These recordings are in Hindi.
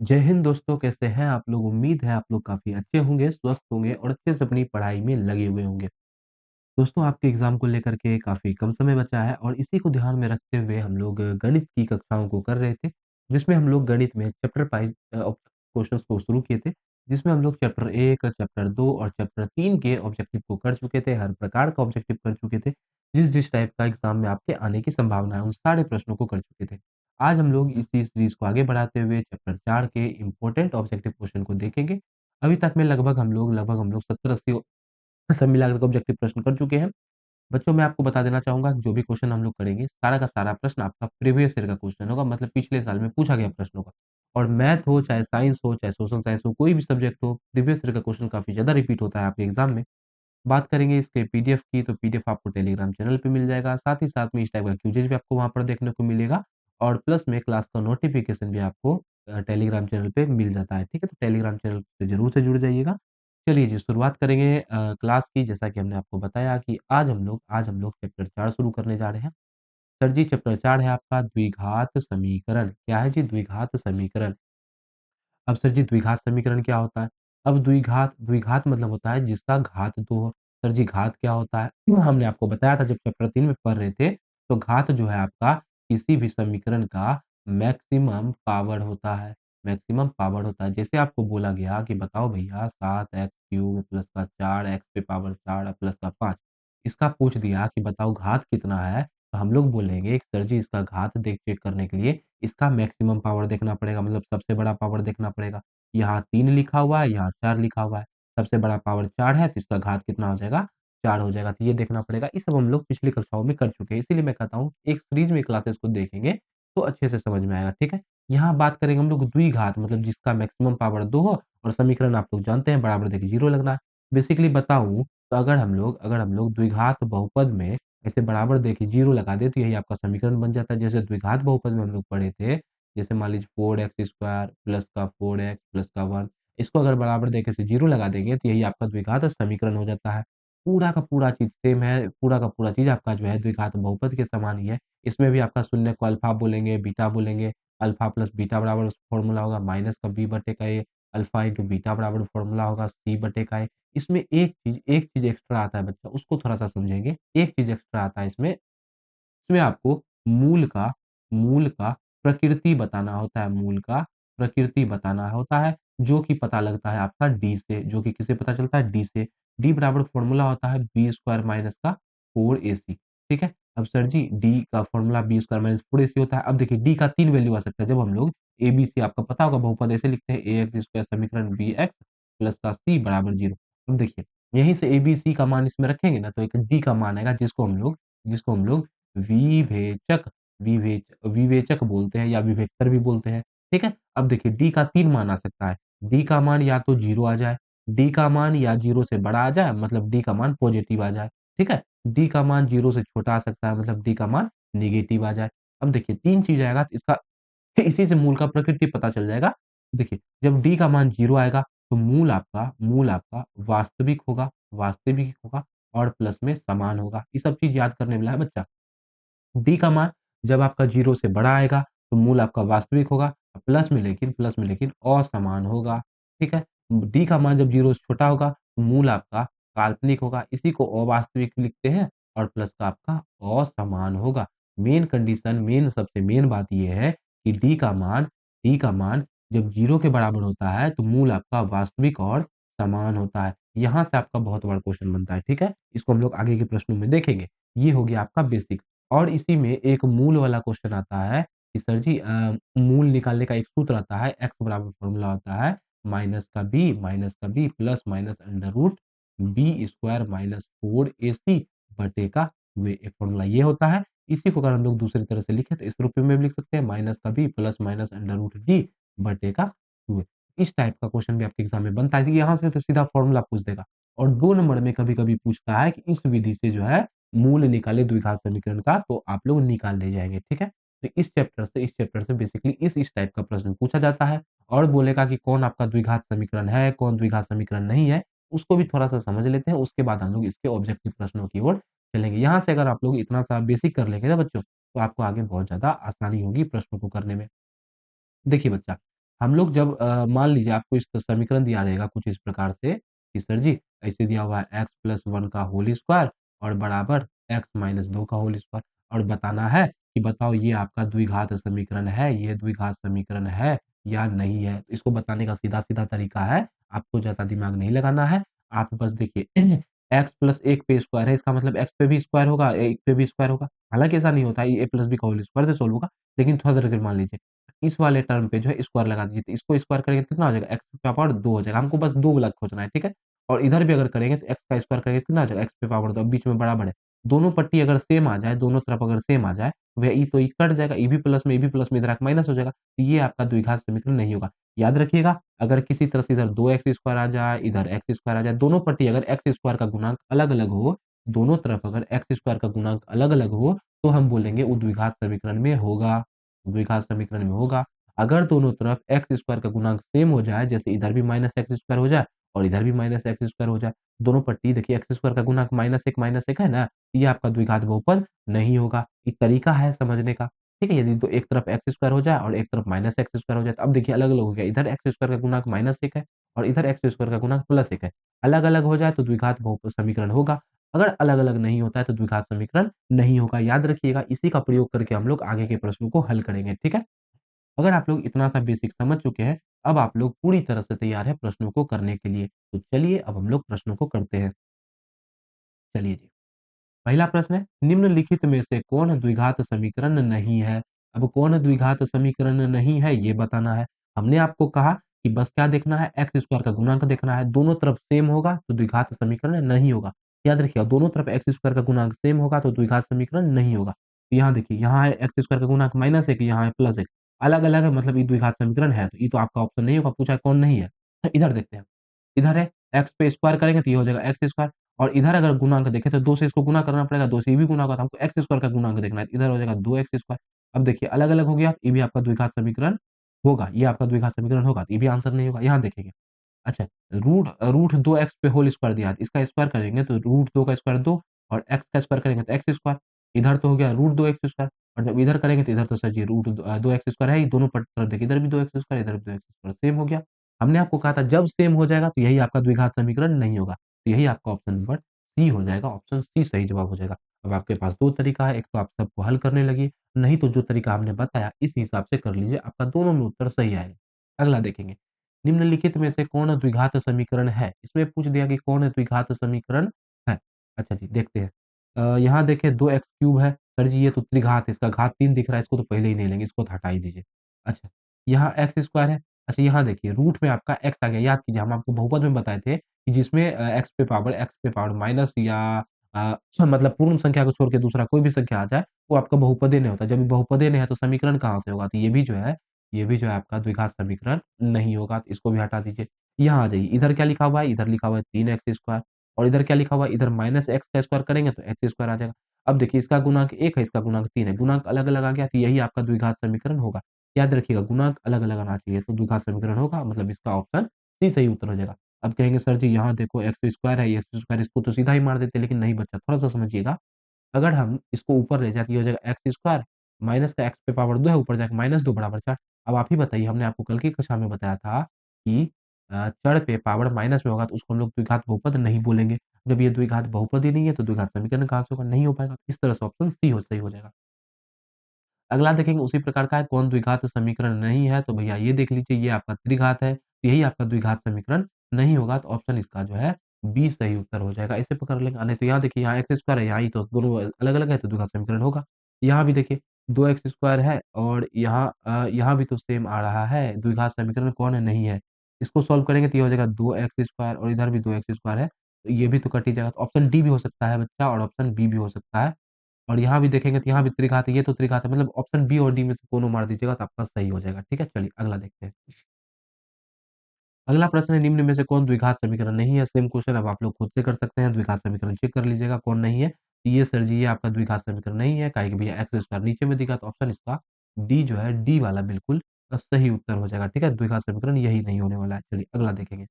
जय हिंद दोस्तों, कैसे हैं आप लोग? उम्मीद है आप लोग काफ़ी अच्छे होंगे, स्वस्थ होंगे और अच्छे से अपनी पढ़ाई में लगे हुए होंगे। दोस्तों आपके एग्ज़ाम को लेकर के काफ़ी कम समय बचा है और इसी को ध्यान में रखते हुए हम लोग गणित की कक्षाओं को कर रहे थे, जिसमें हम लोग गणित में चैप्टर वाइज़ क्वेश्चंस को शुरू किए थे, जिसमें हम लोग चैप्टर 1, चैप्टर 2 और चैप्टर 3 के ऑब्जेक्टिव को कर चुके थे, हर प्रकार का ऑब्जेक्टिव कर चुके थे। जिस-जिस टाइप का एग्ज़ाम में आपके आने की संभावना है, उन सारे प्रश्नों को कर चुके थे। आज हम लोग इसी सीरीज़ को आगे बढ़ाते हुए चैप्टर 4 के इम्पोर्टेंट ऑब्जेक्टिव क्वेश्चन को देखेंगे। अभी तक में लगभग हम लोग 70-80 सब मिला कर के ऑब्जेक्टिव प्रश्न कर चुके हैं। बच्चों मैं आपको बता देना चाहूँगा जो भी क्वेश्चन हम लोग करेंगे, सारा का सारा प्रश्न आपका प्रीवियस ईयर का क्वेश्चन होगा, मतलब पिछले साल में पूछा गया प्रश्न होगा। और मैथ हो, चाहे साइंस हो, चाहे सोशल साइंस हो, कोई भी सब्जेक्ट हो, प्रीवियस ईयर का क्वेश्चन काफ़ी ज़्यादा रिपीट होता है आपके एग्ज़ाम में। बात करेंगे इसके पीडीएफ की, तो पीडीएफ आपको टेलीग्राम चैनल पे मिल जाएगा। साथ ही साथ में इस टाइप का क्विज़ भी आपको वहाँ पर देखने को मिलेगा और प्लस में क्लास का नोटिफ़िकेशन भी आपको टेलीग्राम चैनल पे मिल जाता है, ठीक है? तो टेलीग्राम चैनल से ज़रूर से जुड़ जाइएगा। चलिए जी, शुरुआत करेंगे क्लास की। जैसा कि हमने आपको बताया कि आज हम लोग चैप्टर 4 शुरू करने जा रहे हैं। सर जी, चैप्टर 4 है आपका द्विघात समीकरण। क्या है जी? द्विघात समीकरण। अब सर जी द्विघात समीकरण क्या होता है? अब द्विघात द्विघात मतलब होता है जिसका घात 2 हो। सर जी घात क्या होता है? हमने आपको बताया था जब चैप्टर 3 में पढ़ रहे थे, तो घात जो है आपका किसी भी समीकरण का मैक्सिमम पावर होता है, मैक्सिमम पावर होता है। जैसे आपको बोला गया कि बताओ भैया 7x क्यूब प्लस का 4x पे पावर 4 प्लस का 5, इसका पूछ दिया कि बताओ घात कितना है? तो हम लोग बोलेंगे कि सर जी इसका घात देख चेक करने के लिए इसका मैक्सिमम पावर देखना पड़ेगा, मतलब सबसे बड़ा पावर देखना पड़ेगा। यहाँ 3 लिखा हुआ है, यहाँ 4 लिखा हुआ है। सबसे बड़ा पावर 4 है, तो इसका घात कितना हो जाएगा? 4 हो जाएगा, तो ये देखना पड़ेगा। ये सब हम लोग पिछली कक्षाओं में कर चुके हैं, इसीलिए मैं कहता हूँ एक सीरीज़ में क्लासेस को देखेंगे, तो अच्छे से समझ में आएगा, ठीक है? यहाँ बात करेंगे हम लोग द्विघात मतलब जिसका मैक्सिमम पावर 2 हो और समीकरण आप लोग जानते हैं बराबर देखिए 0 लगना है। बेसिकली बताऊँ तो अगर हम लोग द्विघात बहुपद में ऐसे बराबर देखिए 0 लगा दें, तो यही आपका समीकरण बन जाता है। जैसे द्विघात बहुपद में हम लोग पढ़े थे, जैसे मान लीजिए 4x स्क्वायर प्लस का 4x प्लस का 1, इसको अगर बराबर देके से 0 लगा देंगे, तो यही आपका द्विघात समीकरण हो जाता है। पूरा का पूरा चीज़ सेम है, पूरा का पूरा चीज़ आपका जो है द्विघात बहुपद के समान ही है। इसमें भी आपका शून्य को अल्फ़ा बोलेंगे, बीटा बोलेंगे, अल्फ़ा प्लस बीटा बराबर फ़ॉर्मूला होगा माइनस का b बटे का a, अल्फ़ा इंटू बीटा बराबर फ़ॉर्मूला होगा c बटे का a। इसमें एक चीज़ एक्स्ट्रा आता है बच्चा, उसको थोड़ा-सा समझेंगे। एक चीज़ एक्स्ट्रा आता है इसमें, इसमें आपको मूल का प्रकृति बताना होता है, मूल का प्रकृति बताना होता है, जो कि पता लगता है आपका d से, जो कि किससे पता चलता है? d से। d बराबर फ़ॉर्मूला होता है b स्क्वायर माइनस का 4ac, ठीक है? अब सर जी d का formula b square minus 4ac होता है। अब देखिए d का 3 वैल्यू आ सकता है, जब हम लोग abc आपका पता होगा बहुपद ऐसे लिखते हैं ax स्क्वायर समीकरण bx प्लस का c बराबर 0। अब देखिए, यहीं से abc का मान इसमें रखेंगे ना, तो एक d का मान आएगा जिसको हम लोग विभेचक विवेचक बोलते हैं या विभेक्तर भी बोलते हैं, ठीक है? अब देखिए डी का 3 मान आ सकता है। डी का मान या तो 0 आ जाए, डी का मान या 0 से बड़ा आ जाए, मतलब डी का मान पॉजिटिव आ जाए, ठीक है? डी का मान 0 से छोटा आ सकता है, मतलब डी का मान नेगेटिव आ जाए। अब देखिए 3 चीज़ आएगा तो इसका इसी से मूल का प्रकृति पता चल जाएगा। देखिए, जब डी का मान 0 आएगा तो मूल आपका वास्तविक होगा और प्लस में समान होगा। ये सब चीज़ याद करने वाला है बच्चा। डी का मान जब आपका 0 से बड़ा आएगा, तो मूल आपका वास्तविक होगा, प्लस में लेकिन असमान होगा, ठीक है? डी का मान जब 0 से छोटा होगा, तो मूल आपका काल्पनिक होगा, इसी को अवास्तविक लिखते हैं और प्लस का आपका असमान होगा। मेन सबसे मेन बात ये है कि डी का मान जब 0 के बराबर होता है, तो मूल आपका वास्तविक और समान होता है। यहाँ से आपका बहुत बड़ा क्वेश्चन बनता है, ठीक है? इसको हम लोग आगे के प्रश्नों में देखेंगे। ये हो गया आपका बेसिक। और इसी में एक मूल वाला क्वेश्चन आता है कि सर जी मूल निकालने का एक सूत्र आता है, x बराबर फ़ॉर्मूला होता है माइनस का b plus minus under root B square minus 4ac बटे का वे एक फ़ॉर्मूला ये होता है। इसी को अगर हम लोग दूसरी तरह से लिखें तो इस रूप में भी लिख सकते हैं माइनस का b plus minus under root d बटे का 2। इस टाइप का क्वेश्चन भी आपके एग्ज़ाम में बनता है। यहाँ से तो सीधा फ़ॉर्मूला पूछ देगा और 2 नंबर में कभी-कभी पूछता है कि इस विधि से जो है मूल निकाले द्विघात समीकरण का, तो आप लोग निकाल ले जाएँगे, ठीक है? तो इस चैप्टर से बेसिकली इस टाइप का प्रश्न पूछा जाता है और बोलेगा कि कौन आपका द्विघात समीकरण है, कौन द्विघात समीकरण नहीं है, उसको भी थोड़ा-सा समझ लेते हैं, उसके बाद हम लोग इसके ऑब्जेक्टिव प्रश्नों की ओर चलेंगे। यहाँ से अगर आप लोग इतना सा बेसिक कर लेंगे ना बच्चों, तो आपको आगे बहुत ज़्यादा आसानी होगी प्रश्नों को करने में। देखिए बच्चा, हम लोग जब मान लीजिए आपको इस समीकरण दिया रहेगा कुछ इस प्रकार से कि सर जी ऐसे दिया हुआ है x प्लस 1 का होल स्क्वायर और बराबर x माइनस 2 का होल स्क्वायर और बताना है कि बताओ ये आपका द्विघात समीकरण है, ये द्विघात समीकरण है या नहीं है। तो इसको बताने का सीधा-सीधा तरीका है, आपको ज़्यादा दिमाग नहीं लगाना है। आप बस देखिए x प्लस 1 पे स्क्वायर है, इसका मतलब x पे भी स्क्वायर होगा, 1 पे भी स्क्वायर होगा। हालाँकि ऐसा नहीं होता है, ये a प्लस b का होल स्क्वायर से सॉल्व होगा, लेकिन थोड़ा देर के लिए मान लीजिए। इस वाले टर्म पे जो है स्क्वायर लगा दीजिए, तो इसको स्क्वायर करेंगे तो कितना हो जाएगा? x की पावर 2 हो जाएगा, हमको बस 2 वाला खोजना है, ठीक है? और इधर भी अगर करेंगे तो x का स्क्वायर करेंगे तो कितना आ जाएगा? x की पावर 2 अब बीच में बराबर है। दोनों पट्टी अगर सेम आ जाए, दोनों तरफ अगर सेम आ जाए, तो भैया ये तो ये कट जाएगा, ये भी प्लस में, ये भी प्लस में, इधर आके माइनस हो जाएगा, तो ये आपका द्विघात समीकरण नहीं होगा। याद रखिएगा, अगर किसी तरह से इधर 2x स्क्वायर आ जाए, इधर x स्क्वायर आ जाए, दोनों पट्टी अगर x स्क्वायर का गुणांक अलग-अलग हो, दोनों तरफ अगर x स्क्वायर का गुणांक अलग-अलग हो, तो हम बोलेंगे वो द्विघात समीकरण में होगा, द्विघात समीकरण में होगा। अगर दोनों तरफ x स्क्वायर का गुणांक सेम हो जाए, जैसे इधर भी माइनस एक्स स्क्वायर हो जाए और इधर भी माइनस एक्स स्क्वायर हो जाए, दोनों पट्टी देखिए एक्स स्क्वायर का गुणांक माइनस 1 है ना, ये आपका द्विघात बहुपद नहीं होगा। ये तरीका है समझने का, ठीक है? यदि तो एक तरफ एक्स स्क्वायर हो जाए और एक तरफ माइनस एक्स स्क्वायर हो जाए, तो अब देखिए अलग-अलग हो गया। इधर एक्स स्क्वायर का गुणांक -1 है और इधर एक्स स्क्वायर का गुणांक +1 है। अलग-अलग हो जाए तो द्विघात बहुपद समीकरण होगा, अगर अलग-अलग नहीं होता है तो द्विघात समीकरण नहीं होगा। याद रखिएगा, इसी का प्रयोग करके हम लोग आगे के प्रश्नों को हल करेंगे, ठीक है? अगर आप लोग इतना सा बेसिक समझ चुके हैं, अब आप लोग पूरी तरह से तैयार हैं प्रश्नों को करने के लिए। तो चलिए अब हम लोग प्रश्नों को करते हैं। चलिए जी। पहला प्रश्न है, निम्नलिखित में से कौन द्विघात समीकरण नहीं है? अब कौन द्विघात समीकरण नहीं है, ये बताना है। हमने आपको कहा कि बस क्या देखना है, एक्स स्क्वायर का गुणांक देखना है। दोनों तरफ सेम होगा तो द्विघात समीकरण नहीं होगा। याद रखिएगा, दोनों तरफ एक्स स्क्वायर का गुणांक सेम होगा तो द्विघात समीकरण नहीं होगा। यहाँ देखिए, यहाँ है एक्स स्क्वायर का गुणांक -1, यहाँ है +1। अलग-अलग है मतलब ये द्विघात समीकरण है, तो ये तो आपका ऑप्शन नहीं होगा, पूछा है कौन नहीं है। इधर देखते हैं, इधर है एक्स पे स्क्वायर करेंगे तो ये हो जाएगा एक्स स्क्वायर और इधर अगर गुणांक देखें तो 2 से इसको गुणा करना पड़ेगा, 2 से ये भी गुणा होगा, तो हमको एक्स स्क्वायर का गुणांक देखना है, इधर हो जाएगा 2x स्क्वायर। अब देखिए अलग-अलग हो गया, ये भी आपका द्विघात समीकरण होगा, ये आपका द्विघात समीकरण होगा, तो ये भी आंसर नहीं होगा। यहाँ देखेंगे, अच्छा रूट 2x पे होल स्क्वायर दिया है, इसका स्क्वायर करेंगे तो रूट 2 का स्क्वायर 2 और x का स्क्वायर करेंगे तो एक्स स्क्वायर। इधर तो हो गया रूट 2x स्क्वायर और जब इधर करेंगे तो इधर तो सर जी 2x स्क्वायर है ही, दोनों तरफ देखिए, इधर भी 2x स्क्वायर, इधर भी 2x स्क्वायर, सेम हो गया। हमने आपको कहा था जब सेम हो जाएगा तो यही आपका द्विघात समीकरण नहीं होगा। तो यही आपका ऑप्शन नंबर सी हो जाएगा, ऑप्शन सी सही जवाब हो जाएगा। अब आपके पास 2 तरीका है, एक तो आप सबको हल करने लगिए, नहीं तो जो तरीका हमने बताया इस हिसाब से कर लीजिए, आपका दोनों में उत्तर सही आएगा। अगला देखेंगे, निम्नलिखित में से कौन द्विघात समीकरण है? इसमें पूछ दिया कि कौन द्विघात समीकरण है? अच्छा जी, देखते हैं। यहाँ देखिए 2x क्यूब है, सर जी ये तो त्रिघात है, इसका घात 3 दिख रहा है, इसको तो पहले ही नहीं लेंगे, इसको तो हटा ही दीजिए। अच्छा, यहाँ एक्स स्क्वायर है, अच्छा यहाँ देखिए रूट में आपका x आ गया, याद कीजिए हम आपको बहुपद में बताए थे कि जिसमें x पे पावर माइनस या मतलब पूर्ण संख्या को छोड़ के दूसरा कोई भी संख्या आ जाए, वो आपका बहुपदीय नहीं होता। जब ये बहुपदीय नहीं है तो समीकरण कहाँ से होगा? तो ये भी जो है आपका द्विघात समीकरण नहीं होगा, तो इसको भी हटा दीजिए। यहाँ आ जाइए, इधर क्या लिखा हुआ है? इधर लिखा हुआ है 3x स्क्वायर और इधर क्या लिखा हुआ है? इधर माइनस x का स्क्वायर करेंगे तो x स्क्वायर आ जाएगा। अब देखिए इसका गुणांक 1 है, इसका गुणांक 3 है, गुणांक अलग-अलग आ गया तो यही आपका द्विघात समीकरण होगा। याद रखिएगा गुणांक अलग-अलग आना चाहिए तो द्विघात समीकरण होगा, मतलब इसका ऑप्शन सी सही उत्तर हो जाएगा। अब कहेंगे सर जी यहाँ देखो एक्स स्क्वायर है, ये एक्स स्क्वायर इसको तो सीधा ही मार देते लेकिन नहीं बच्चा थोड़ा-सा समझिएगा। अगर हम इसको ऊपर ले जाए तो ये हो जाएगा एक्स स्क्वायर माइनस का एक्स पे पावर 2 है, ऊपर जाके -2 बराबर 4। अब आप ही बताइए, हमने आपको कल की कक्षा में बताया था कि चर पे पावर माइनस में होगा तो उसको हम लोग द्विघात बहुपद नहीं बोलेंगे। जब ये द्विघात बहुपद ही नहीं है तो द्विघात समीकरण कहाँ से होगा? नहीं हो पाएगा। इस तरह से ऑप्शन सी हो सही हो जाएगा। अगला देखेंगे उसी प्रकार का है, कौन द्विघात समीकरण नहीं है? तो भैया ये देख लीजिए, ये आपका त्रिघात है, तो यही आपका द्विघात समीकरण नहीं होगा, तो ऑप्शन इसका जो है बी सही उत्तर हो जाएगा। ऐसे पकड़ लेंगे, नहीं तो यहाँ देखिए यहाँ एक्स स्क्वायर है, यहाँ ही तो दोनों अलग-अलग है तो द्विघात समीकरण होगा। यहाँ भी देखिए 2x स्क्वायर है और यहाँ भी तो सेम आ रहा है, द्विघात समीकरण कौन है? नहीं है। इसको सॉल्व करेंगे तो ये हो जाएगा 2x स्क्वायर और इधर भी 2x स्क्वायर है, तो ये भी तो कट ही जाएगा। तो ऑप्शन डी भी हो सकता है बच्चा और ऑप्शन बी भी हो सकता है। और यहाँ भी देखेंगे तो यहाँ भी त्रिघात है, ये तो त्रिघात है, मतलब ऑप्शन बी और डी में से कोनो मार दीजिएगा तो आपका सही हो जाएगा। ठीक है? चलिए अगला देखते हैं। अगला प्रश्न है, निम्न में से कौन द्विघात समीकरण नहीं है? सेम क्वेश्चन अब आप लोग खुद से कर सकते हैं, द्विघात समीकरण चेक कर लीजिएगा कौन नहीं है। तो ये सर जी ये आपका द्विघात समीकरण नहीं है, काहे कि भैया एक्स स्क्वायर नीचे में दिखा तो ऑप्शन इसका डी जो है, डी वाला बिल्कुल सही उत्तर हो जाएगा। ठीक है? द्विघात समीकरण यही नहीं होने वाला है। चलिए अगला देखेंगे।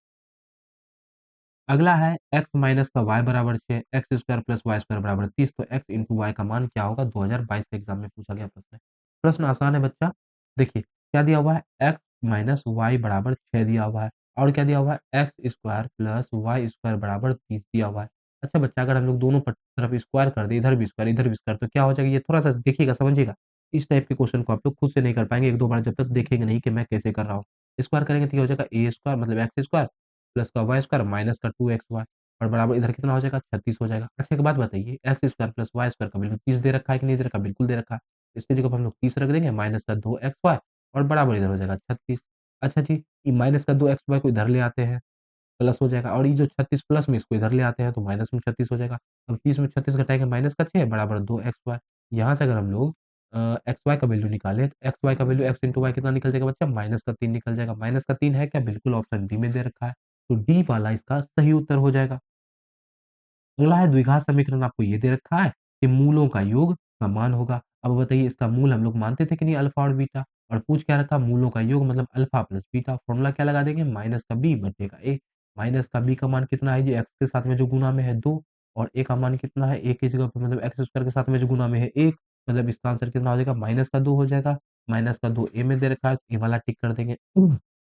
अगला है x माइनस का y बराबर 6, X square plus Y square बराबर 30, तो x इंटू वाई का मान क्या होगा? 2022 के एग्जाम में पूछा गया प्रश्न है। प्रश्न आसान है बच्चा। देखिए क्या दिया हुआ है, x माइनस वाई बराबर 6 दिया हुआ है और क्या दिया हुआ है X square plus Y square बराबर 30 दिया हुआ है। अच्छा बच्चा अगर हम लोग दोनों तरफ स्क्वायर कर दें, इधर भी स्क्वायर तो क्या हो जाएगा? ये थोड़ा-सा देखिएगा, समझिएगा। इस टाइप के क्वेश्चन को आप लोग खुद से नहीं कर पाएँगे, 1-2 बार जब तक देखेंगे नहीं कि मैं कैसे कर रहा हूँ। स्क्वायर करेंगे तो ये हो जाएगा ए स्क्वायर मतलब एक्स स्क्वायर प्लस का वाई स्क्वायर माइनस का 2xy और बराबर इधर कितना हो जाएगा 36 हो जाएगा। अच्छा एक बात बताइए X square plus Y square का वैल्यू 30 दे रखा है कि नहीं दे रखा? बिल्कुल दे रखा है। इसकी जगह पे हम लोग 30 रख देंगे माइनस का 2xy और बराबर इधर हो जाएगा 36। अच्छा जी, ये माइनस का 2xy को इधर ले आते हैं, प्लस हो जाएगा और ये जो 36 प्लस में इसको इधर ले आते हैं तो माइनस में 36 हो जाएगा। अब 30 में 36 घटाएँगे माइनस का 6 बराबर 2xy। यहाँ से अगर हम लोग xy का वैल्यू निकालें तो xy का वैल्यू x इंटू वाई कितना निकल जाएगा बच्चा? माइनस का 3 निकल जाएगा। माइनस का 3 है क्या? बिल्कुल ऑप्शन डी में दे रखा है। तो डी वाला इसका सही उत्तर हो जाएगा। अगला है द्विघात समीकरण आपको ये दे रखा है कि मूलों का योग समान होगा। अब बताइए इसका मूल हम लोग मानते थे कि नहीं अल्फा और बीटा और पूछ क्या रखा मूलों का योग मतलब अल्फा प्लस बीटा फॉर्मूला क्या लगा देंगे माइनस का बी बटे का ए। माइनस का बी का मान कितना है जी एक्स के साथ में जो गुना में है 2 और ए का मान कितना है ए की जगह पे मतलब एक्स स्क्वायर के साथ में जो गुना में है 1 मतलब इसका आंसर कितना हो जाएगा माइनस का 2 हो जाएगा। माइनस का 2 ए में दे रखा है तो ए वाला टिक कर देंगे।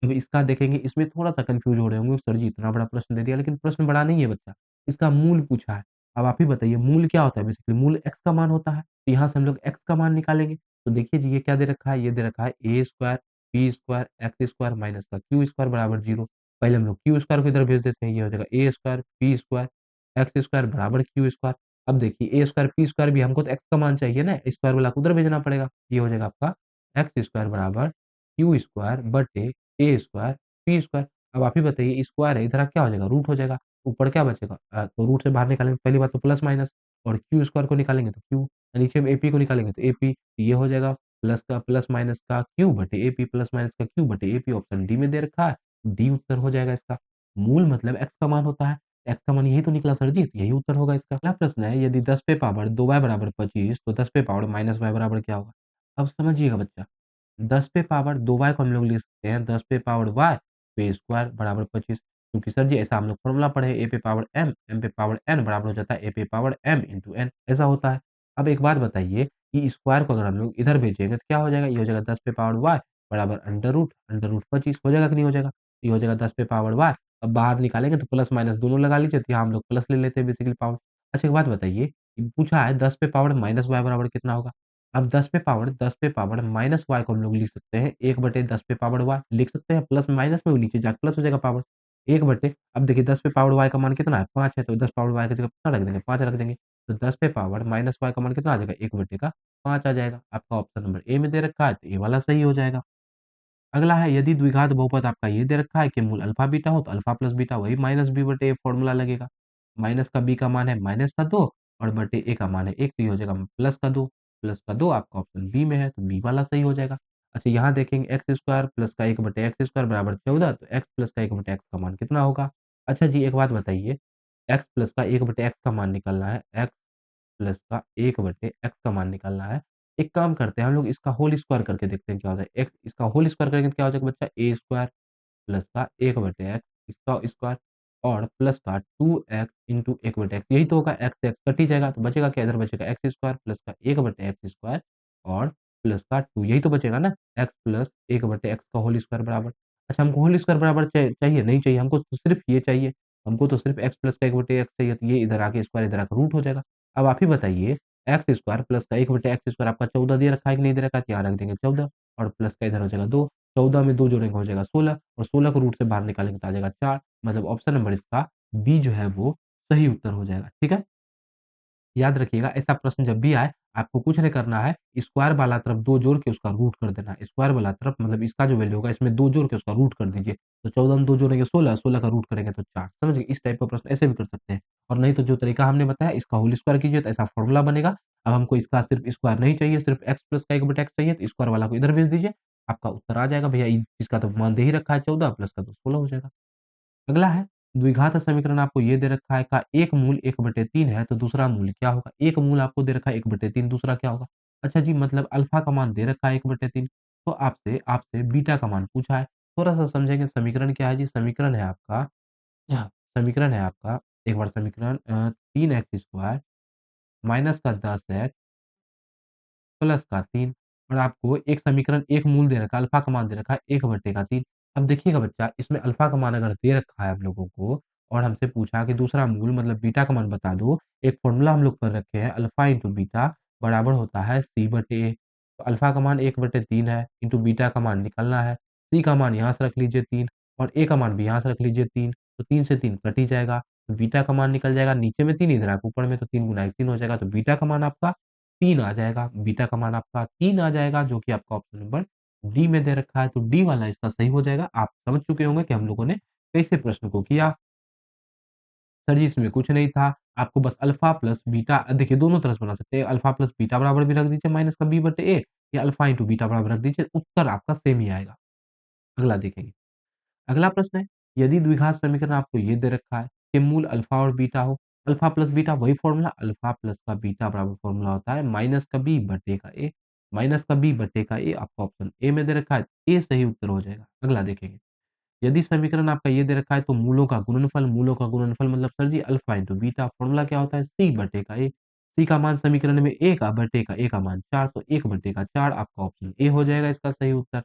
अब इसका देखेंगे इसमें थोड़ा-सा कन्फ्यूज़ हो रहे होंगे सर जी इतना बड़ा प्रश्न दे दिया लेकिन प्रश्न बड़ा नहीं है बच्चा। इसका मूल पूछा है। अब आप ही बताइए मूल क्या होता है बेसिकली मूल x का मान होता है। तो यहाँ से हम लोग x का मान निकालेंगे। तो देखिए जी ये क्या दे रखा है? ये दे रखा है a square, b square, x square minus का q स्क्वायर बराबर 0। पहले हम लोग q स्क्वायर को इधर भेज देते हैं। ये हो जाएगा a square, b square, x square बराबर q स्क्वायर। अब देखिए a स्क्वायर, p स्क्वायर भी हमको तो x का मान चाहिए ना, स्क्वायर वाला को उधर भेजना पड़ेगा। ये हो जाएगा आपका x स्क्वायर बराबर q स्क्वायर बटे a स्क्वायर, p स्क्वायर। अब आप ही बताइए स्क्वायर है इधर क्या हो जाएगा? रूट हो जाएगा। ऊपर क्या बचेगा? तो रूट से बाहर निकालेंगे पहली बात तो प्लस माइनस और क्यू स्क्वायर को निकालेंगे तो क्यू, नीचे में एपी को निकालेंगे तो एपी, ये हो जाएगा प्लस का प्लस माइनस का क्यू बटे एपी प्लस माइनस का क्यू बटे एपी ऑप्शन डी में दे रखा है, डी उत्तर हो जाएगा इसका। मूल मतलब एक्स का मान होता है, एक्स का मान यही तो निकला सर जी, तो यही उत्तर होगा इसका। अगला प्रश्न है यदि 10 पे पावर 2y बराबर 25 तो 10 पे पावर माइनस y बराबर क्या होगा? अब समझिएगा बच्चा 10 पे पावर 2y को हम लोग लिख सकते हैं 10 पे पावर y पे स्क्वायर बराबर 25 क्योंकि सर जी ऐसा हम लोग फ़ॉर्मूला पढ़े a पे पावर m पे पावर n बराबर हो जाता है a पे पावर m इंटू n ऐसा होता है। अब एक बात बताइए कि स्क्वायर को अगर हम लोग इधर भेजेंगे तो क्या हो जाएगा? ये हो जाएगा 10 पे पावर y बराबर अंडर रूट 25 हो जाएगा कि नहीं हो जाएगा? ये हो जाएगा 10 पे पावर y अब बाहर निकालेंगे तो प्लस माइनस दोनों लगा लीजिए तो यहाँ हम लोग प्लस ले लेते हैं बेसिकली पावर। अच्छा एक बात बताइए, पूछा है 10 पे पावर माइनस y बराबर कितना होगा? अब 10 पे पावर माइनस y को हम लोग लिख सकते हैं 1/10 पे पावर y लिख सकते हैं प्लस माइनस में वो नीचे जाके प्लस हो जाएगा पावर 1 बटे अब देखिए 10 पे पावर y का मान कितना है 5 है तो 10 पावर y की जगह कितना रख देंगे 5 रख देंगे तो 10 पे पावर माइनस y का मान कितना आ जाएगा 1 बटे का 5 आ जाएगा। आपका ऑप्शन नंबर ए में दे रखा है तो ए वाला सही हो जाएगा। अगला है यदि द्विघात बहुपद आपका ये दे रखा है कि मूल अल्फा बीटा हो तो अल्फा प्लस बीटा वही माइनस बी बटे ए फॉर्मूला लगेगा। माइनस का बी का मान है माइनस का 2 और बटे ए का मान है 1 तो ये हो जाएगा प्लस का 2 आपका ऑप्शन बी में है तो बी वाला सही हो जाएगा। अच्छा यहाँ देखेंगे एक्स स्क्वायर प्लस का 1 बटे एक्स स्क्वायर बराबर 14 तो एक्स प्लस का 1 बटे एक्स का मान कितना होगा? अच्छा जी एक बात बताइए एक्स प्लस का 1 बटे एक्स का मान निकालना है एक्स प्लस का 1 बटे एक्स का मान निकालना है। एक काम करते हैं हम लोग इसका होल स्क्वायर करके देखते हैं क्या होता है। एक्स इसका होल स्क्वायर करेंगे तो क्या हो जाएगा बच्चा ए स्क्वायर प्लस का 1 बटे एक्स इसका स्क्वायर और प्लस का 2x इंटू 1 बटे एक्स यही तो होगा एक्स से एक्स कट ही जाएगा तो बचेगा क्या इधर बचेगा एक्स स्क्वायर प्लस का 1 बटे एक्स स्क्वायर और प्लस का 2 यही तो बचेगा ना एक्स प्लस 1 बटे एक्स का होल स्क्वायर बराबर। अच्छा हमको होल स्क्वायर बराबर चाहिए नहीं चाहिए हमको तो सिर्फ ये चाहिए हमको तो सिर्फ एक्स प्लस का 1 बटे एक्स चाहिए तो ये इधर आके स्क्वायर इधर आकर रूट हो जाएगा। अब आप ही बताइए एक्स स्क्वायर प्लस का 1 बटे एक्स स्क्वायर आपका 14 दे रखा है कि नहीं दे रखा है? तो यहाँ रख देंगे 14 और प्लस का इधर हो जाएगा 2 14 में 2 जोड़ेंगे हो जाएगा 16 और 16 को रूट से बाहर निकालेंगे तो आ जाएगा 4 मतलब ऑप्शन नंबर इसका बी जो है वो सही उत्तर हो जाएगा, ठीक है? याद रखिएगा ऐसा प्रश्न जब भी आए आपको कुछ नहीं करना है, स्क्वायर वाला तरफ 2 जोड़ के उसका रूट कर देना है। स्क्वायर वाला तरफ मतलब इसका जो वैल्यू होगा इसमें 2 जोड़ के उसका रूट कर दीजिए। तो 14 में 2 जोड़ेंगे 16, 16 का रूट करेंगे तो 4 समझ गए? इस टाइप का प्रश्न ऐसे भी कर सकते हैं। और नहीं तो जो तरीका हमने बताया इसका होल स्क्वायर कीजिए तो ऐसा फॉर्मूला बनेगा। अब हमको इसका सिर्फ स्क्वायर नहीं चाहिए, सिर्फ एक्स प्लस का 1 बटा एक्स चाहिए तो स्क्वायर वाला को इधर भेज दीजिए। आपका उत्तर आ जाएगा भैया इसका तो मान दे ही रखा है 14 प्लस का तो 16 हो जाएगा। अगला है द्विघात समीकरण आपको ये दे रखा है का एक मूल 1/3 है तो दूसरा मूल क्या होगा? एक मूल आपको दे रखा है 1/3 दूसरा क्या होगा? अच्छा जी मतलब अल्फा का मान दे रखा है 1/3 तो आपसे आपसे बीटा का मान पूछा है। थोड़ा-सा समझेंगे समीकरण क्या है जी? समीकरण है आपका समीकरण है आपका एक बार समीकरण 3x स्क्वायर माइनस का 10x प्लस का 3 और आपको एक समीकरण, एक मूल दे रखा है, अल्फ़ा का मान दे रखा है 1/3। अब देखिएगा बच्चा, इसमें अल्फ़ा का मान अगर दे रखा है हम लोगों को और हमसे पूछा कि दूसरा मूल मतलब बीटा का मान बता दो, एक फ़ॉर्मूला हम लोग पढ़ रखे हैं, अल्फ़ा इंटू बीटा बराबर होता है C/A। तो अल्फ़ा का मान 1/3 है, इंटू बीटा का मान निकालना है। C का मान यहाँ से रख लीजिए 3 और A का मान भी यहाँ से रख लीजिए 3, तो 3 से 3 कट ही जाएगा। तो बीटा का मान निकल जाएगा, नीचे में 3 इधर आके ऊपर में, तो 3 गुना 1 3 हो जाएगा, तो बीटा का मान आपका 3 आ जाएगा। बीटा का मान आपका 3 आ जाएगा, जो कि आपका ऑप्शन नंबर डी में दे रखा है, तो डी वाला इसका सही हो जाएगा। आप समझ चुके होंगे कि हम लोगों ने कैसे प्रश्न को किया। सर जी इसमें कुछ नहीं था, आपको बस अल्फ़ा प्लस बीटा देखिए दोनों तरह से बना सकते हैं, अल्फ़ा प्लस बीटा बराबर भी रख दीजिए माइनस का b/a या अल्फ़ा इंटू बीटा बराबर रख दीजिए, उत्तर आपका सेम ही आएगा। अगला देखेंगे। अगला प्रश्न है, यदि द्विघात समीकरण आपको ये दे रखा है कि मूल अल्फ़ा और बीटा हो, अल्फ़ा प्लस बीटा वही फ़ॉर्मूला, अल्फ़ा प्लस का बीटा बराबर फ़ॉर्मूला होता है माइनस का b बटे का a, माइनस का b बटे का a आपका ऑप्शन ए में दे रखा है, ए सही उत्तर हो जाएगा। अगला देखेंगे। यदि समीकरण आपका ये दे रखा है तो मूलों का गुणनफल मतलब सर जी अल्फा इंटू बीटा फॉर्मूला क्या होता है सी बटे का ए। सी का मान समीकरण में ए का बटे का ए का मान 4 तो 1 बटे का 4 आपका ऑप्शन ए हो जाएगा इसका सही उत्तर।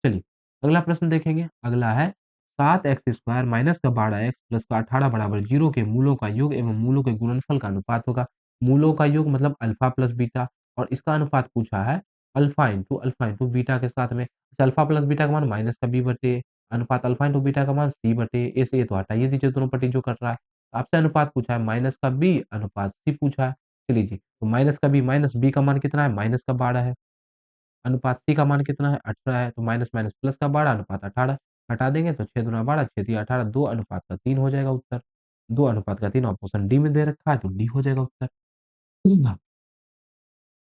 चलिए अगला प्रश्न देखेंगे। अगला है 7x² माइनस का 12x प्लस का 18 बराबर 0 के मूलों का योग एवं मूलों के गुणनफल का अनुपात होगा। मूलों का योग मतलब अल्फा प्लस बीटा और इसका अनुपात पूछा है अल्फा इंटू बीटा के साथ में। अल्फा प्लस बीटा का मान माइनस का बी बटे अनुपात अल्फा इंटू बीटा का मान सी बटे ए से ये तो हटाइए दीजिए दोनों पट्टी जो कट रहा है। आपसे अनुपात पूछा है माइनस का बी अनुपात सी पूछा है। चलिए जी, तो माइनस का बी माइनस बी का मान कितना है? माइनस का 12 है। अनुपात सी का मान कितना है? 18 है। तो माइनस माइनस प्लस का 12 अनुपात 18 हटा देंगे तो 6 दूना 12 6 तिया 18 2 अनुपात का 3 हो जाएगा उत्तर। 2 अनुपात का 3 ऑप्शन डी में दे रखा है तो डी हो जाएगा उत्तर।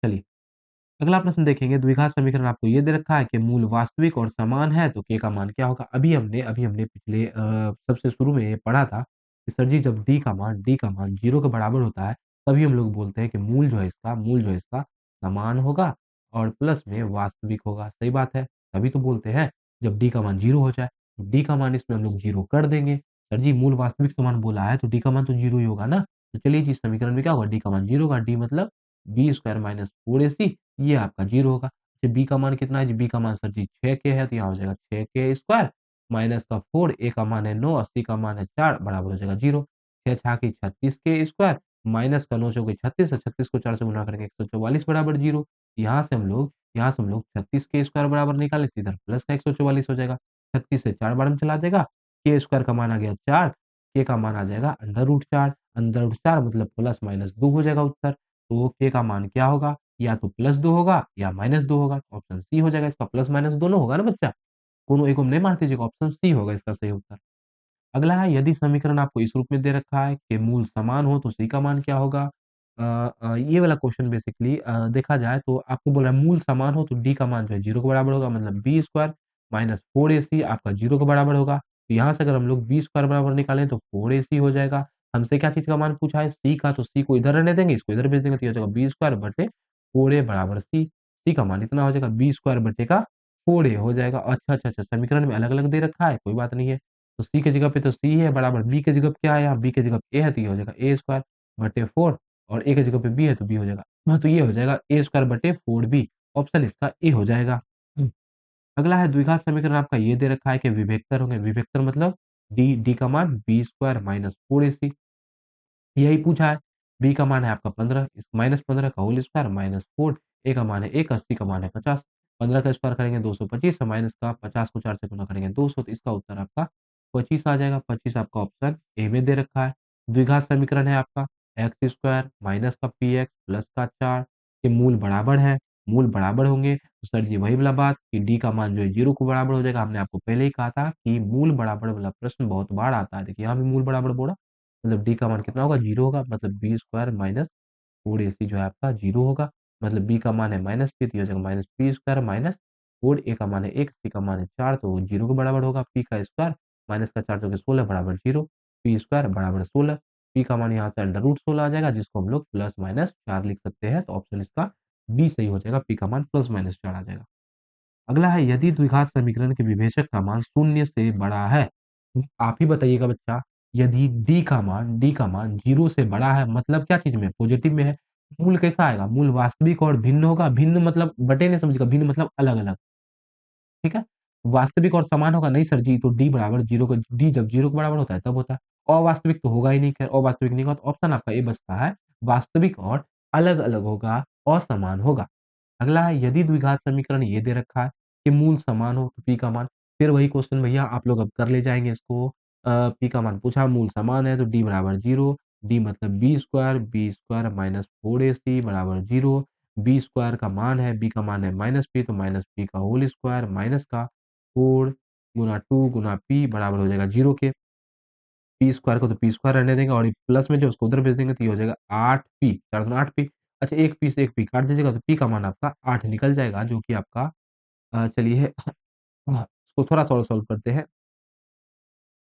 चलिए अगला प्रश्न देखेंगे द्विघात समीकरण आपको ये दे रखा है कि मूल वास्तविक और समान है तो के का मान क्या होगा? अभी हमने पिछले सबसे शुरू में ये पढ़ा था कि सर जी जब डी का मान 0 के बराबर होता है तभी हम लोग बोलते हैं कि मूल जो है इसका समान होगा और प्लस में वास्तविक होगा। सही बात है। तभी तो बोलते हैं जब डी का मान 0 हो जाए तो डी का मान इसमें हम लोग 0 कर देंगे। सर जी मूल वास्तविक समान बोला है तो डी का मान तो 0 ही होगा ना। तो चलिए जी इस समीकरण में क्या होगा? डी का मान 0 होगा। डी मतलब बी स्क्वायर माइनस 4ac ये आपका 0 होगा। अच्छा बी का मान कितना है जी? बी का मान सर जी 6k है तो यहाँ हो जाएगा 6k स्क्वायर माइनस का 4 ए का मान है 9 और सी का मान है 4 बराबर हो जाएगा 0। 6 छाके 36k स्क्वायर माइनस का 9 चौके 36 और 36 को 4 से गुणा करेंगे 144 बराबर 0। यहाँ से हम लोग 36k स्क्वायर बराबर निकाले तो इधर प्लस का 144 हो जाएगा। 36 से 4 बार में चला देगा के स्क्वायर का मान आ गया 4 के का मान आ जाएगा अंडर रूट 4 मतलब प्लस माइनस 2 हो जाएगा उत्तर। तो के का मान क्या होगा? या तो +2 होगा या -2 होगा। तो ऑप्शन सी हो जाएगा इसका प्लस माइनस दोनों होगा ना बच्चा। दोनों एक को नहीं मार दीजिएगा ऑप्शन सी होगा इसका सही उत्तर। अगला है यदि समीकरण आपको इस रूप में दे रखा है कि मूल समान हो तो सी का मान क्या होगा? ये वाला क्वेश्चन बेसिकली देखा जाए तो आपको बोल रहा है मूल समान हो तो डी का मान जो है 0 के बराबर होगा मतलब बी स्क्वायर माइनस 4ac आपका 0 के बराबर होगा। तो यहाँ से अगर हम लोग बी स्क्वायर बराबर निकालें तो 4ac हो जाएगा। हमसे क्या चीज़ का मान पूछा है? सी का, तो सी को इधर रहने देंगे, इसको इधर भेज देंगे तो ये हो जाएगा बी स्क्वायर बटे 4a बराबर सी। सी का मान इतना हो जाएगा बी स्क्वायर बटे का 4a हो जाएगा। अच्छा, समीकरण में अलग-अलग दे रखा है, कोई बात नहीं है। तो सी की जगह पे तो सी है बराबर बी की जगह पे क्या है यहाँ बी की जगह पे ए है तो ये हो जाएगा ए स्क्वायर बटे 4 और ए की जगह पे बी है तो बी हो जाएगा। हाँ, तो ये हो जाएगा ए स्क्वायर बटे 4b ऑप्शन इसका ए हो जाएगा। अगला है द्विघात समीकरण आपका ये दे रखा है कि विभेक्तर होंगे। विभेक्तर मतलब डी का मान बी स्क्वायर माइनस 4ac यही पूछा है। बी का मान है आपका 15 इस माइनस 15 का होल स्क्वायर माइनस 4 ए का मान है 1 80 का मान है 50 15 का स्क्वायर करेंगे 225 और माइनस का 50 को 4 से गुणा करेंगे 200 तो इसका उत्तर आपका 25 आ जाएगा। 25 आपका ऑप्शन ए में दे रखा है। द्विघात समीकरण है आपका एक्स स्क्वायर माइनस का पी एक्स प्लस का 4 के मूल बराबर है। मूल बराबर होंगे तो सर जी वही वाला बात कि डी का मान जो है 0 को बराबर हो जाएगा। हमने आपको पहले ही कहा था कि मूल बराबर वाला प्रश्न बहुत बार आता है। देखिए यहाँ भी मूल बराबर बोला मतलब डी का मान कितना होगा 0 होगा मतलब बी स्क्वायर माइनस 4ac जो है आपका 0 होगा। मतलब बी का मान है माइनस पी तो ये हो जाएगा माइनस पी स्क्वायर माइनस 4 ए का मान है 1 सी का मान है 4 तो वो 0 के बराबर होगा। पी का स्क्वायर माइनस का 4 चौके 16 बराबर 0 पी स्क्वायर बराबर 16 पी का मान यहाँ से अंडर रूट 16 आ जाएगा जिसको हम लोग प्लस माइनस 4 लिख सकते हैं। तो ऑप्शन इसका बी सही हो जाएगा। पी का मान प्लस माइनस 4 आ जाएगा। अगला है यदि द्विघात समीकरण के विभेजक का मान शून्य से बड़ा है तो आप ही बताइएगा बच्चा। यदि डी का मान 0 से बड़ा है मतलब क्या चीज में पॉजिटिव में है मूल कैसा आएगा? मूल वास्तविक और भिन्न होगा, भिन्न मतलब बटे नहीं समझिएगा, भिन्न मतलब अलग-अलग, ठीक है? वास्तविक और समान होगा, नहीं सर जी तो डी बराबर 0 का डी जब 0 के बराबर होता है तब होता है। अवास्तविक तो होगा ही नहीं, खैर अवास्तविक नहीं होगा तो ऑप्शन आपका ए बचता है, वास्तविक और अलग-अलग होगा, असमान होगा। अगला है यदि द्विघात समीकरण ये दे रखा है कि मूल समान हो तो p का मान, फिर वही क्वेश्चन भैया आप लोग अब कर ले जाएँगे इसको p का मान पूछा, मूल समान है तो d बराबर 0, d मतलब b स्क्वायर माइनस 4ac बराबर 0, b स्क्वायर का मान है, b का मान है माइनस p तो माइनस p का होल स्क्वायर माइनस का 4 गुना 2 गुना p बराबर हो जाएगा 0 के। पी स्क्वायर को तो पी स्क्वायर रहने देंगे और ये प्लस में जो उसको उधर भेज देंगे तो ये हो जाएगा 8p 4 दूना 8p। अच्छा 1 p से 1 p काट दीजिएगा तो p का मान आपका 8 निकल जाएगा जो कि आपका चलिए इसको थोड़ा सॉल्व सॉल्व करते हैं।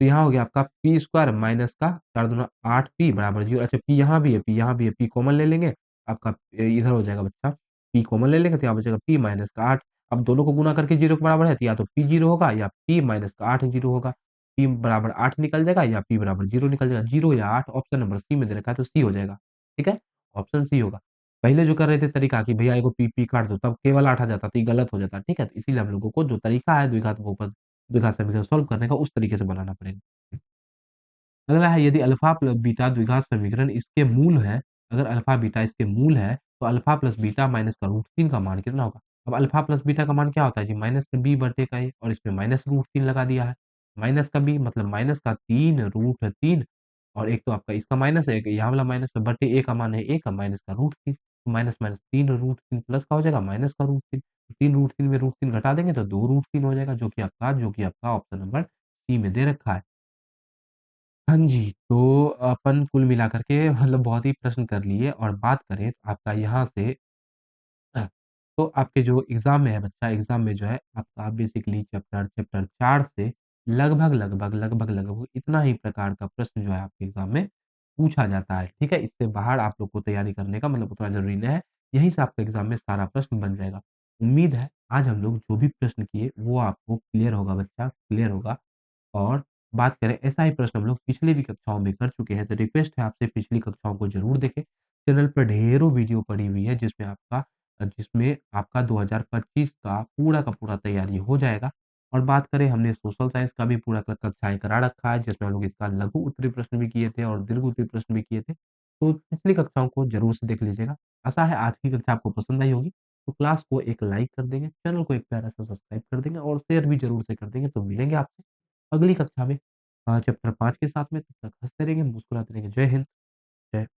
तो यहाँ हो गया आपका पी स्क्वायर माइनस का 4 दूना 8p बराबर 0। अच्छा p यहाँ भी है, p यहाँ भी है, p कॉमन ले लेंगे, आपका इधर हो जाएगा बच्चा, p कॉमन ले लेंगे तो यहाँ बचेगा p माइनस का 8। अब दोनों को गुणा करके 0 के बराबर है तो या तो p 0 होगा या p माइनस का 8 0 होगा। p बराबर 8 निकल जाएगा या p बराबर 0 निकल जाएगा। 0 या 8 ऑप्शन नंबर सी में दे रखा है तो सी हो जाएगा। ठीक है? ऑप्शन सी होगा। पहले जो कर रहे थे तरीका कि भैया एगो p काट दो तब केवल 8 आ जाता तो ये गलत हो जाता। ठीक है? तो इसीलिए हम लोगों को जो तरीका है द्विघात बहुपद द्विघात समीकरण सॉल्व करने का उस तरीके से बनाना पड़ेगा। अगला है यदि अल्फ़ा प्लस बीटा द्विघात समीकरण इसके मूल है, अगर अल्फ़ा बीटा इसके मूल है, तो अल्फ़ा प्लस बीटा माइनस का रूट 3 का मान कितना होगा? अब अल्फ़ा प्लस बीटा का मान क्या होता है जी? माइनस बी बटे का ए और इसमें माइनस रूट 3 लगा दिया है। माइनस का बी मतलब माइनस का 3 रूट 3 और एक तो आपका इसका माइनस है, एक यहाँ वाला माइनस है, बटे ए का मान है 1 माइनस का root 3 minus minus 3 root 3 plus का हो जाएगा माइनस का रूट 3 3 रूट 3 में रूट 3 घटा देंगे तो 2 रूट 3 हो जाएगा जो कि आपका ऑप्शन नंबर सी में दे रखा है। हाँ जी, तो अपन कुल मिलाकर के मतलब बहुत ही प्रश्न कर लिए और बात करें तो आपका यहाँ से अ, तो आपके जो एग्ज़ाम में है बच्चा, एग्ज़ाम में जो है आपका बेसिकली चैप्टर चैप्टर 4 से लगभग इतना ही प्रकार का प्रश्न जो है आपके एग्ज़ाम में पूछा जाता है, ठीक है? इससे बाहर आप लोग को तैयारी करने का मतलब उतना ज़रूरी नहीं है, यहीं से आपका एग्ज़ाम में सारा प्रश्न बन जाएगा। उम्मीद है आज हम लोग जो भी प्रश्न किए वो आपको क्लियर होगा बच्चा, क्लियर होगा। और बात करें ऐसा ही प्रश्न हम लोग पिछली भी कक्षाओं में कर चुके हैं, तो रिक्वेस्ट है आपसे पिछली कक्षाओं को ज़रूर देखें। चैनल पर ढेरों वीडियो पड़ी हुई है जिसमें आपका 2025 का पूरा तैयारी हो जाएगा। और बात करें हमने सोशल साइंस का भी पूरा कक्षाएँ करा रखा है जिसमें हम लोग इसका लघु उत्तरीय प्रश्न भी किए थे और दीर्घ उत्तरीय प्रश्न भी किए थे। तो पिछली कक्षाओं को ज़रूर से देख लीजिएगा। आशा है आज की कक्षा आपको पसंद आई होगी। तो क्लास को एक लाइक कर देंगे, चैनल को एक प्यारा सा सब्सक्राइब कर देंगे और शेयर भी ज़रूर से कर देंगे। तो मिलेंगे आपसे अगली कक्षा में चैप्टर 5 के साथ में। तब तक हँसते रहेंगे, मुस्कुराते रहेंगे। जय हिंद, जय